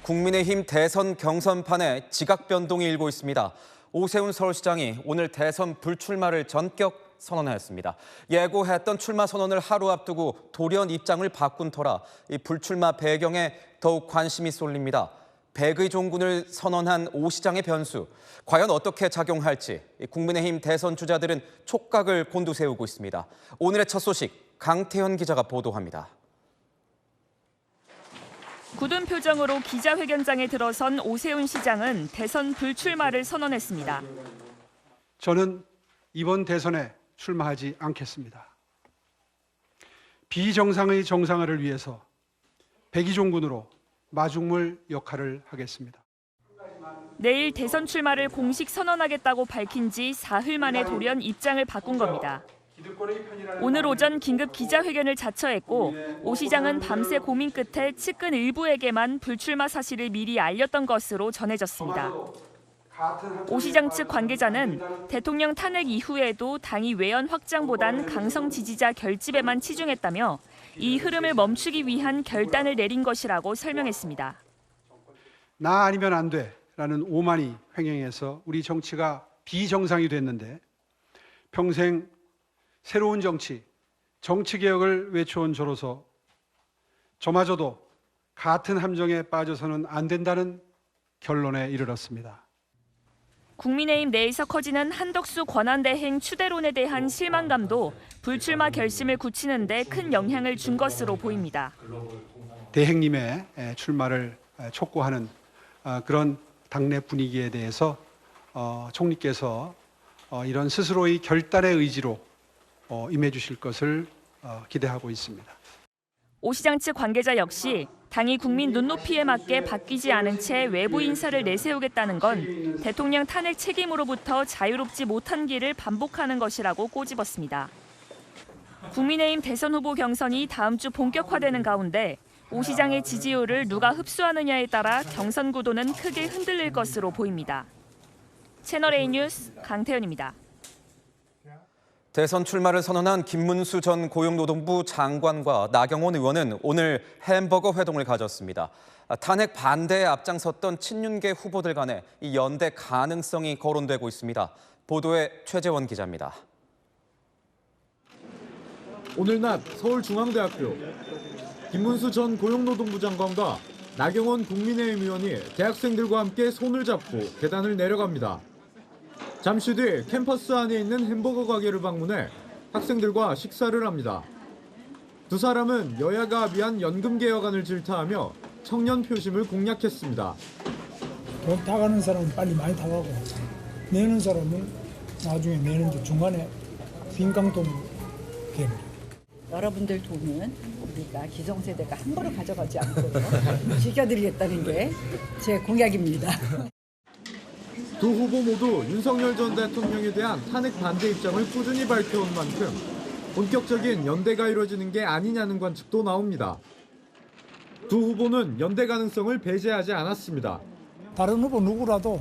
국민의힘 대선 경선판에 지각 변동이 일고 있습니다. 오세훈 서울시장이 오늘 대선 불출마를 전격 선언하였습니다. 예고했던 출마 선언을 하루 앞두고 돌연 입장을 바꾼 터라 이 불출마 배경에 더욱 관심이 쏠립니다. 백의종군을 선언한 오 시장의 변수, 과연 어떻게 작용할지 국민의힘 대선 주자들은 촉각을 곤두세우고 있습니다. 오늘의 첫 소식, 강태현 기자가 보도합니다. 굳은 표정으로 기자회견장에 들어선 오세훈 시장은 대선 불출마를 선언했습니다. 저는 이번 대선에 출마하지 않겠습니다. 비정상의 정상화를 위해서 백의종군으로 마중물 역할을 하겠습니다. 내일 대선 출마를 공식 선언하겠다고 밝힌 지 사흘 만에 돌연 입장을 바꾼 겁니다. 오늘 오전 긴급 기자회견을 자처했고 오 시장은 밤새 고민 끝에 측근 일부에게만 불출마 사실을 미리 알렸던 것으로 전해졌습니다. 오 시장 측 관계자는 대통령 탄핵 이후에도 당이 외연 확장보단 강성 지지자 결집에만 치중했다며 이 흐름을 멈추기 위한 결단을 내린 것이라고 설명했습니다. 나 아니면 안 돼라는 오만이 횡행해서 우리 정치가 비정상이 됐는데 평생 새로운 정치개혁을 외쳐온 저로서 저마저도 같은 함정에 빠져서는 안 된다는 결론에 이르렀습니다. 국민의힘 내에서 커지는 한덕수 권한대행 추대론에 대한 실망감도 불출마 결심을 굳히는 데 큰 영향을 준 것으로 보입니다. 대행님의 출마를 촉구하는 그런 당내 분위기에 대해서 총리께서 이런 스스로의 결단의 의지로 임해 주실 것을 기대하고 있습니다. 오 시장 측 관계자 역시 당이 국민 눈높이에 맞게 바뀌지 않은 채 외부 인사를 내세우겠다는 건 대통령 탄핵 책임으로부터 자유롭지 못한 길을 반복하는 것이라고 꼬집었습니다. 국민의힘 대선 후보 경선이 다음 주 본격화되는 가운데 오 시장의 지지율을 누가 흡수하느냐에 따라 경선 구도는 크게 흔들릴 것으로 보입니다. 채널A 뉴스 강태현입니다. 대선 출마를 선언한 김문수 전 고용노동부 장관과 나경원 의원은 오늘 햄버거 회동을 가졌습니다. 탄핵 반대에 앞장섰던 친윤계 후보들 간에 이 연대 가능성이 거론되고 있습니다. 보도에 최재원 기자입니다. 오늘 낮 서울중앙대학교 김문수 전 고용노동부 장관과 나경원 국민의힘 의원이 대학생들과 함께 손을 잡고 계단을 내려갑니다. 잠시 뒤 캠퍼스 안에 있는 햄버거 가게를 방문해 학생들과 식사를 합니다. 두 사람은 여야가 합의한 연금 개혁안을 질타하며 청년 표심을 공략했습니다. 돈 타가는 사람은 빨리 많이 타가고 내는 사람은 나중에 내는데 중간에 빈깡돈으로 되는. 여러분들 돈은 우리가 기성세대가 함부로 가져가지 않도록 지켜드리겠다는 게 제 공약입니다. 두 후보 모두 윤석열 전 대통령에 대한 탄핵 반대 입장을 꾸준히 밝혀온 만큼 본격적인 연대가 이루어지는 게 아니냐는 관측도 나옵니다. 두 후보는 연대 가능성을 배제하지 않았습니다. 다른 후보 누구라도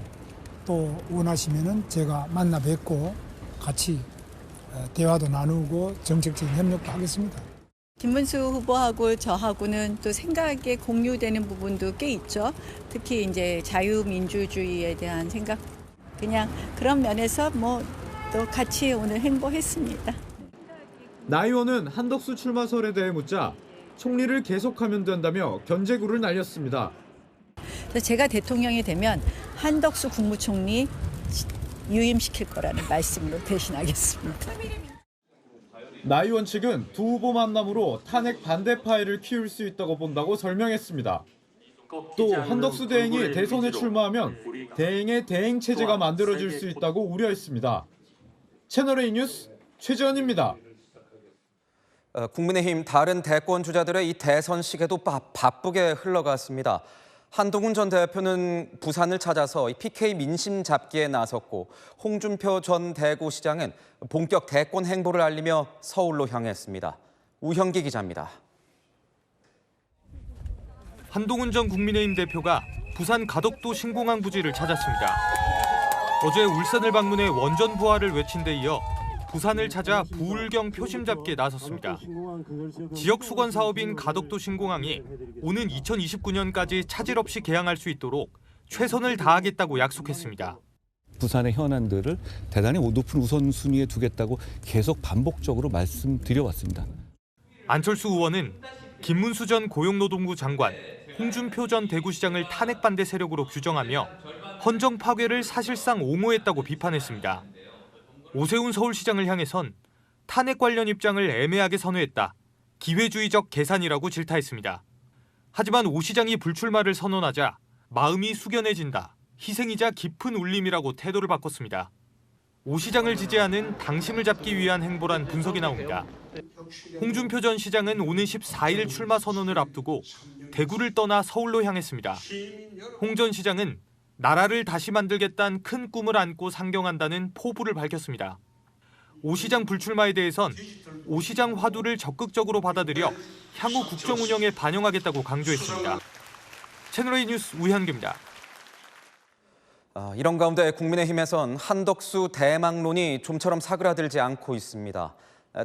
또 원하시면은 제가 만나 뵙고 같이 대화도 나누고 정책적인 협력도 하겠습니다. 김문수 후보하고 저하고는 또 생각에 공유되는 부분도 꽤 있죠. 특히 이제 자유민주주의에 대한 생각, 그냥 그런 면에서 또 같이 오늘 행보했습니다. 나 의원은 한덕수 출마설에 대해 묻자 총리를 계속하면 된다며 견제구를 날렸습니다. 그래서 제가 대통령이 되면 한덕수 국무총리 유임시킬 거라는 말씀으로 대신하겠습니다. 나 의원 측은 두 후보 만남으로 탄핵 반대 파해를 키울 수 있다고 본다고 설명했습니다. 또 한덕수 대행이 대선에 출마하면 대행의 대행 체제가 만들어질 수 있다고 우려했습니다. 채널A 뉴스 최재원입니다. 국민의힘 다른 대권 주자들의 이 대선 시계도 바쁘게 흘러갔습니다. 한동훈 전 대표는 부산을 찾아서 PK 민심 잡기에 나섰고 홍준표 전 대구시장은 본격 대권 행보를 알리며 서울로 향했습니다. 우형기 기자입니다. 한동훈 전 국민의힘 대표가 부산 가덕도 신공항 부지를 찾았습니다. 어제 울산을 방문해 원전 부활을 외친 데 이어 부산을 찾아 부울경 표심 잡기에 나섰습니다. 지역 수건 사업인 가덕도 신공항이 오는 2029년까지 차질 없이 개항할 수 있도록 최선을 다하겠다고 약속했습니다. 부산의 현안들을 대단히 높은 우선순위에 두겠다고 계속 반복적으로 말씀드려왔습니다. 안철수 의원은 김문수 전 고용노동부 장관, 홍준표 전 대구시장을 탄핵 반대 세력으로 규정하며 헌정 파괴를 사실상 옹호했다고 비판했습니다. 오세훈 서울시장을 향해선 탄핵 관련 입장을 애매하게 선회했다. 기회주의적 계산이라고 질타했습니다. 하지만 오 시장이 불출마를 선언하자 마음이 숙연해진다. 희생이자 깊은 울림이라고 태도를 바꿨습니다. 오 시장을 지지하는 당심을 잡기 위한 행보란 분석이 나옵니다. 홍준표 전 시장은 오는 14일 출마 선언을 앞두고 대구를 떠나 서울로 향했습니다. 홍 전 시장은 나라를 다시 만들겠다는 큰 꿈을 안고 상경한다는 포부를 밝혔습니다. 오 시장 불출마에 대해선 오 시장 화두를 적극적으로 받아들여 향후 국정 운영에 반영하겠다고 강조했습니다. 채널A 뉴스 우현규입니다. 이런 가운데 국민의힘에선 한덕수 대망론이 좀처럼 사그라들지 않고 있습니다.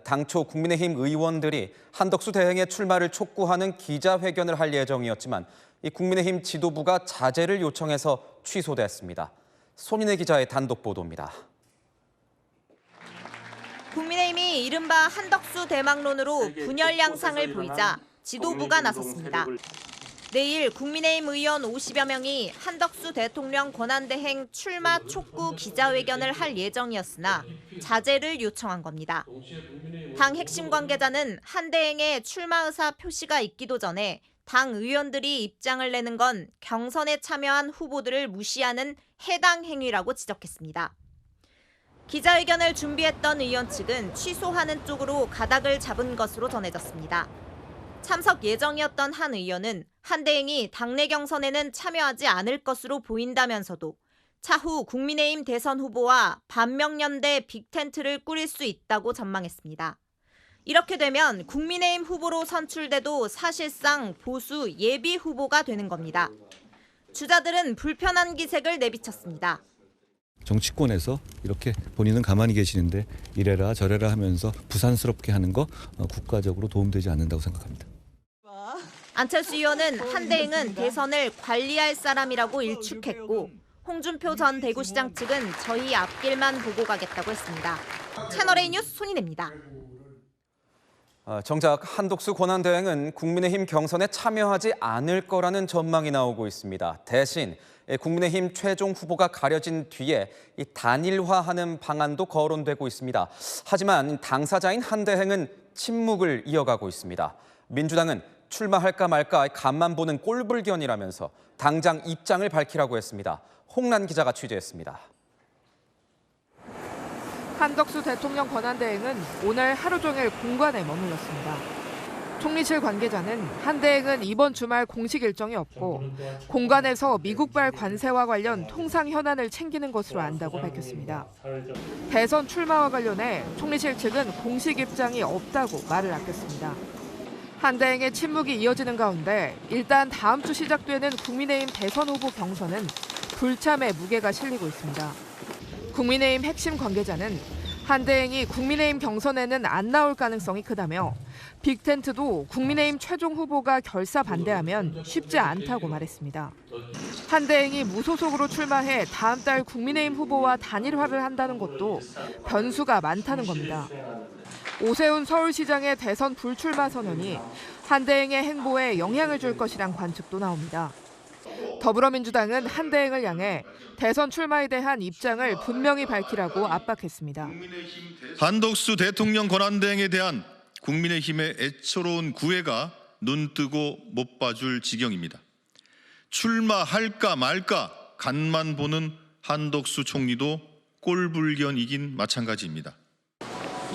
당초 국민의힘 의원들이 한덕수 대행의 출마를 촉구하는 기자회견을 할 예정이었지만 이 국민의힘 지도부가 자제를 요청해서 취소됐습니다. 손인혜 기자의 단독 보도입니다. 국민의힘이 이른바 한덕수 대망론으로 분열 양상을 보이자 지도부가 나섰습니다. 내일 국민의힘 의원 50여 명이 한덕수 대통령 권한대행 출마 촉구 기자회견을 할 예정이었으나 자제를 요청한 겁니다. 당 핵심 관계자는 한 대행의 출마 의사 표시가 있기도 전에 당 의원들이 입장을 내는 건 경선에 참여한 후보들을 무시하는 해당 행위라고 지적했습니다. 기자회견을 준비했던 의원 측은 취소하는 쪽으로 가닥을 잡은 것으로 전해졌습니다. 참석 예정이었던 한 의원은 한 대행이 당내 경선에는 참여하지 않을 것으로 보인다면서도 차후 국민의힘 대선 후보와 반명연대 빅텐트를 꾸릴 수 있다고 전망했습니다. 이렇게 되면 국민의힘 후보로 선출돼도 사실상 보수 예비 후보가 되는 겁니다. 주자들은 불편한 기색을 내비쳤습니다. 정치권에서 이렇게 본인은 가만히 계시는데 이래라 저래라 하면서 부산스럽게 하는 거 국가적으로 도움되지 않는다고 생각합니다. 안철수 의원은 한 대행은 대선을 관리할 사람이라고 일축했고 홍준표 전 대구시장 측은 저희 앞길만 보고 가겠다고 했습니다. 채널A 뉴스 손인혜입니다. 정작 한덕수 권한대행은 국민의힘 경선에 참여하지 않을 거라는 전망이 나오고 있습니다. 대신 국민의힘 최종 후보가 가려진 뒤에 단일화하는 방안도 거론되고 있습니다. 하지만 당사자인 한 대행은 침묵을 이어가고 있습니다. 민주당은 출마할까 말까 간만 보는 꼴불견이라면서 당장 입장을 밝히라고 했습니다. 홍란 기자가 취재했습니다. 한덕수 대통령 권한대행은 오늘 하루 종일 공관에 머물렀습니다. 총리실 관계자는 한 대행은 이번 주말 공식 일정이 없고 공관에서 미국발 관세와 관련 통상 현안을 챙기는 것으로 안다고 밝혔습니다. 대선 출마와 관련해 총리실 측은 공식 입장이 없다고 말을 아꼈습니다. 한 대행의 침묵이 이어지는 가운데 일단 다음 주 시작되는 국민의힘 대선 후보 경선은 불참의 무게가 실리고 있습니다. 국민의힘 핵심 관계자는 한 대행이 국민의힘 경선에는 안 나올 가능성이 크다며 빅텐트도 국민의힘 최종 후보가 결사 반대하면 쉽지 않다고 말했습니다. 한 대행이 무소속으로 출마해 다음 달 국민의힘 후보와 단일화를 한다는 것도 변수가 많다는 겁니다. 오세훈 서울시장의 대선 불출마 선언이 한 대행의 행보에 영향을 줄 것이란 관측도 나옵니다. 더불어민주당은 한 대행을 향해 대선 출마에 대한 입장을 분명히 밝히라고 압박했습니다. 한덕수 대통령 권한대행에 대한 국민의힘의 애처로운 구애가 눈뜨고 못 봐줄 지경입니다. 출마할까 말까 간만 보는 한덕수 총리도 꼴불견이긴 마찬가지입니다.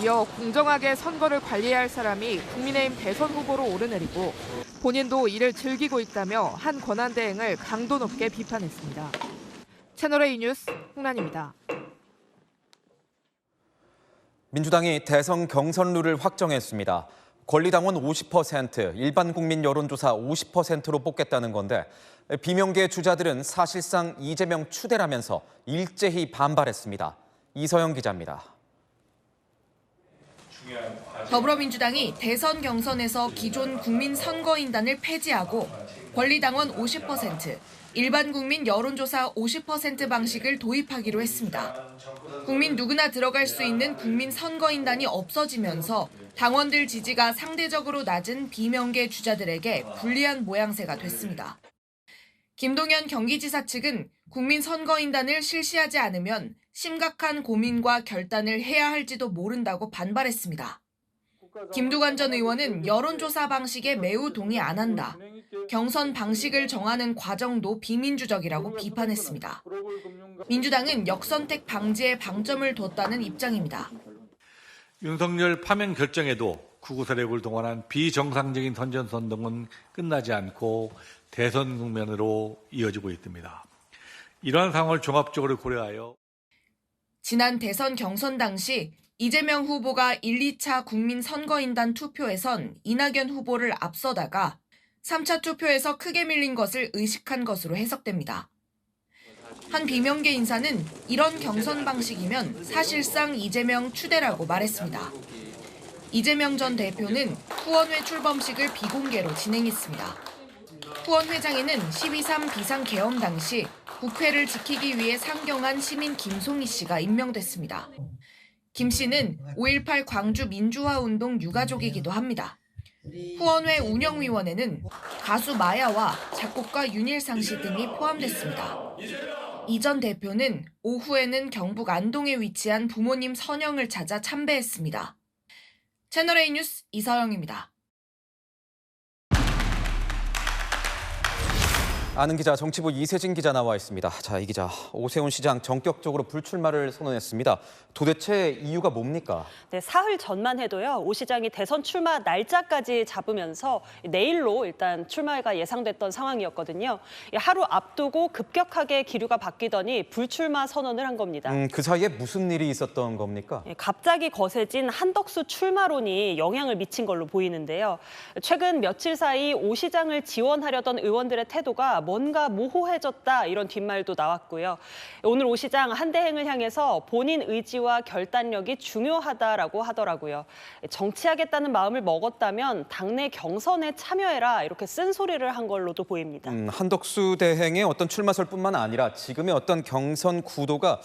이어 공정하게 선거를 관리할 사람이 국민의힘 대선 후보로 오르내리고 본인도 이를 즐기고 있다며 한 권한대행을 강도 높게 비판했습니다. 채널A 뉴스 홍란입니다. 민주당이 대선 경선 룰을 확정했습니다. 권리당원 50%, 일반 국민 여론조사 50%로 뽑겠다는 건데 비명계 주자들은 사실상 이재명 추대라면서 일제히 반발했습니다. 이서영 기자입니다. 더불어민주당이 대선 경선에서 기존 국민선거인단을 폐지하고 권리당원 50%, 일반 국민 여론조사 50% 방식을 도입하기로 했습니다. 국민 누구나 들어갈 수 있는 국민선거인단이 없어지면서 당원들 지지가 상대적으로 낮은 비명계 주자들에게 불리한 모양새가 됐습니다. 김동연 경기지사 측은 국민선거인단을 실시하지 않으면 심각한 고민과 결단을 해야 할지도 모른다고 반발했습니다. 김두관 전 의원은 여론조사 방식에 매우 동의 안 한다. 경선 방식을 정하는 과정도 비민주적이라고 비판했습니다. 민주당은 역선택 방지에 방점을 뒀다는 입장입니다. 윤석열 파면 결정에도 극우 세력을 동원한 비정상적인 선전선 등은 끝나지 않고 대선 국면으로 이어지고 있습니다. 이러한 상황을 종합적으로 고려하여 지난 대선 경선 당시 이재명 후보가 1, 2차 국민선거인단 투표에선 이낙연 후보를 앞서다가 3차 투표에서 크게 밀린 것을 의식한 것으로 해석됩니다. 한 비명계 인사는 이런 경선 방식이면 사실상 이재명 추대라고 말했습니다. 이재명 전 대표는 후원회 출범식을 비공개로 진행했습니다. 후원회장에는 12.3 비상계엄 당시 국회를 지키기 위해 상경한 시민 김송희 씨가 임명됐습니다. 김 씨는 5.18 광주 민주화운동 유가족이기도 합니다. 후원회 운영위원회는 가수 마야와 작곡가 윤일상 씨 등이 포함됐습니다. 이 전 대표는 오후에는 경북 안동에 위치한 부모님 선영을 찾아 참배했습니다. 채널A 뉴스 이서영입니다. 아는 기자, 정치부 이세진 기자 나와 있습니다. 자, 이 기자, 오세훈 시장 전격적으로 불출마를 선언했습니다. 도대체 이유가 뭡니까? 네, 사흘 전만 해도요, 오 시장이 대선 출마 날짜까지 잡으면서 내일로 일단 출마가 예상됐던 상황이었거든요. 하루 앞두고 급격하게 기류가 바뀌더니 불출마 선언을 한 겁니다. 그 사이에 무슨 일이 있었던 겁니까? 갑자기 거세진 한덕수 출마론이 영향을 미친 걸로 보이는데요. 최근 며칠 사이 오 시장을 지원하려던 의원들의 태도가 뭔가 모호해졌다, 이런 뒷말도 나왔고요. 오늘 오 시장 한대행을 향해서 본인 의지와 결단력이 중요하다라고 하더라고요. 정치하겠다는 마음을 먹었다면 당내 경선에 참여해라, 이렇게 쓴소리를 한 걸로도 보입니다. 한덕수 대행의 어떤 출마설뿐만 아니라 지금의 어떤 경선 구도가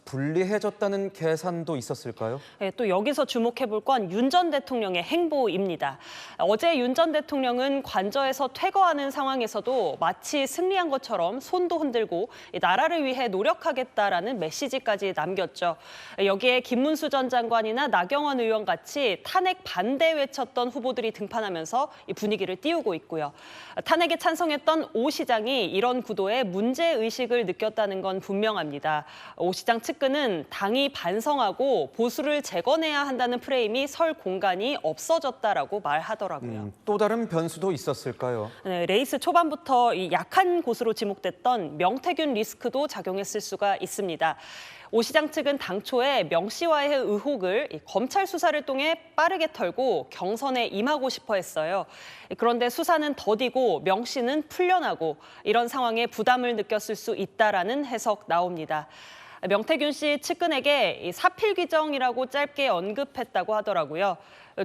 불리해졌다는 계산도 있었을까요? 네, 또 여기서 주목해볼 건 윤 전 대통령의 행보입니다. 어제 윤 전 대통령은 관저에서 퇴거하는 상황에서도 마치 승리한 것처럼 손도 흔들고 나라를 위해 노력하겠다라는 메시지까지 남겼죠. 여기에 김문수 전 장관이나 나경원 의원 같이 탄핵 반대 외쳤던 후보들이 등판하면서 분위기를 띄우고 있고요. 탄핵에 찬성했던 오 시장이 이런 구도에 문제의식을 느꼈다는 건 분명합니다. 오 시장 측근은 당이 반성하고 보수를 재건해야 한다는 프레임이 설 공간이 없어졌다라고 말하더라고요. 또 다른 변수도 있었을까요? 네, 레이스 초반부터 이 약한 곳으로 지목됐던 명태균 리스크도 작용했을 수가 있습니다. 오 시장 측은 당초에 명 씨와의 의혹을 검찰 수사를 통해 빠르게 털고 경선에 임하고 싶어 했어요. 그런데 수사는 더디고 명 씨는 풀려나고 이런 상황에 부담을 느꼈을 수 있다라는 해석 나옵니다. 명태균 씨 측근에게 사필 규정이라고 짧게 언급했다고 하더라고요.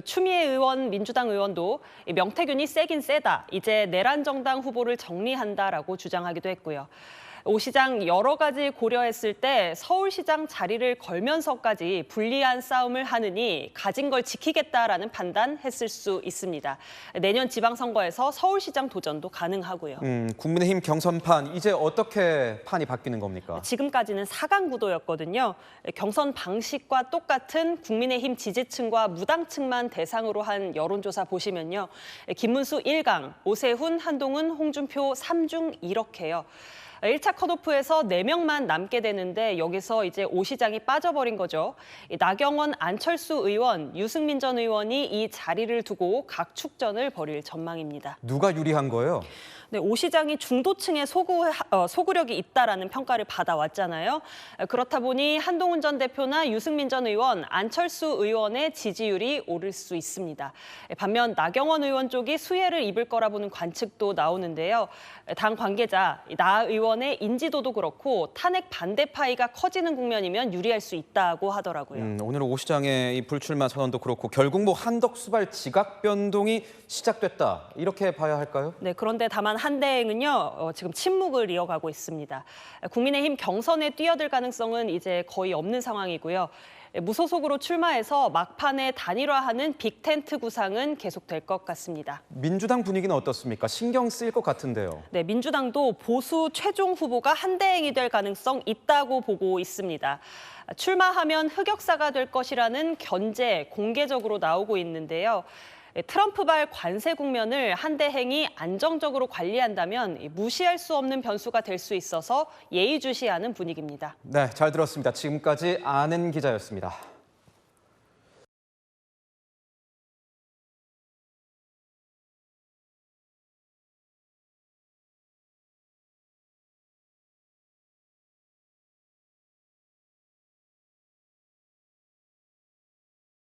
추미애 의원, 민주당 의원도 명태균이 세긴 세다, 이제 내란 정당 후보를 정리한다라고 주장하기도 했고요. 오 시장 여러 가지 고려했을 때 서울시장 자리를 걸면서까지 불리한 싸움을 하느니 가진 걸 지키겠다라는 판단했을 수 있습니다. 내년 지방선거에서 서울시장 도전도 가능하고요. 국민의힘 경선판, 이제 어떻게 판이 바뀌는 겁니까? 지금까지는 4강 구도였거든요. 경선 방식과 똑같은 국민의힘 지지층과 무당층만 대상으로 한 여론조사 보시면요. 김문수 1강, 오세훈, 한동훈, 홍준표 3중 이렇게요. 1차 컷오프에서 4명만 남게 되는데 여기서 이제 오 시장이 빠져버린 거죠. 나경원, 안철수 의원, 유승민 전 의원이 이 자리를 두고 각축전을 벌일 전망입니다. 누가 유리한 거예요? 네, 오 시장이 중도층의 소구력이 있다라는 평가를 받아왔잖아요. 그렇다 보니 한동훈 전 대표나 유승민 전 의원, 안철수 의원의 지지율이 오를 수 있습니다. 반면 나경원 의원 쪽이 수혜를 입을 거라 보는 관측도 나오는데요. 당 관계자, 나 의원 의원의 인지도도 그렇고 탄핵 반대 파이가 커지는 국면이면 유리할 수 있다고 하더라고요. 오늘 오 시장의 이 불출마 선언도 그렇고 결국 뭐 한덕수발 지각 변동이 시작됐다 이렇게 봐야 할까요? 네, 그런데 다만 한대행은요 지금 침묵을 이어가고 있습니다. 국민의힘 경선에 뛰어들 가능성은 이제 거의 없는 상황이고요. 무소속으로 출마해서 막판에 단일화하는 빅텐트 구상은 계속될 것 같습니다. 민주당 분위기는 어떻습니까? 신경 쓰일 것 같은데요. 네, 민주당도 보수 최종 후보가 한대행이 될 가능성 있다고 보고 있습니다. 출마하면 흑역사가 될 것이라는 견제 공개적으로 나오고 있는데요. 트럼프발 관세 국면을 한대행이 안정적으로 관리한다면 무시할 수 없는 변수가 될 수 있어서 예의주시하는 분위기입니다. 네, 잘 들었습니다. 지금까지 아는 기자였습니다.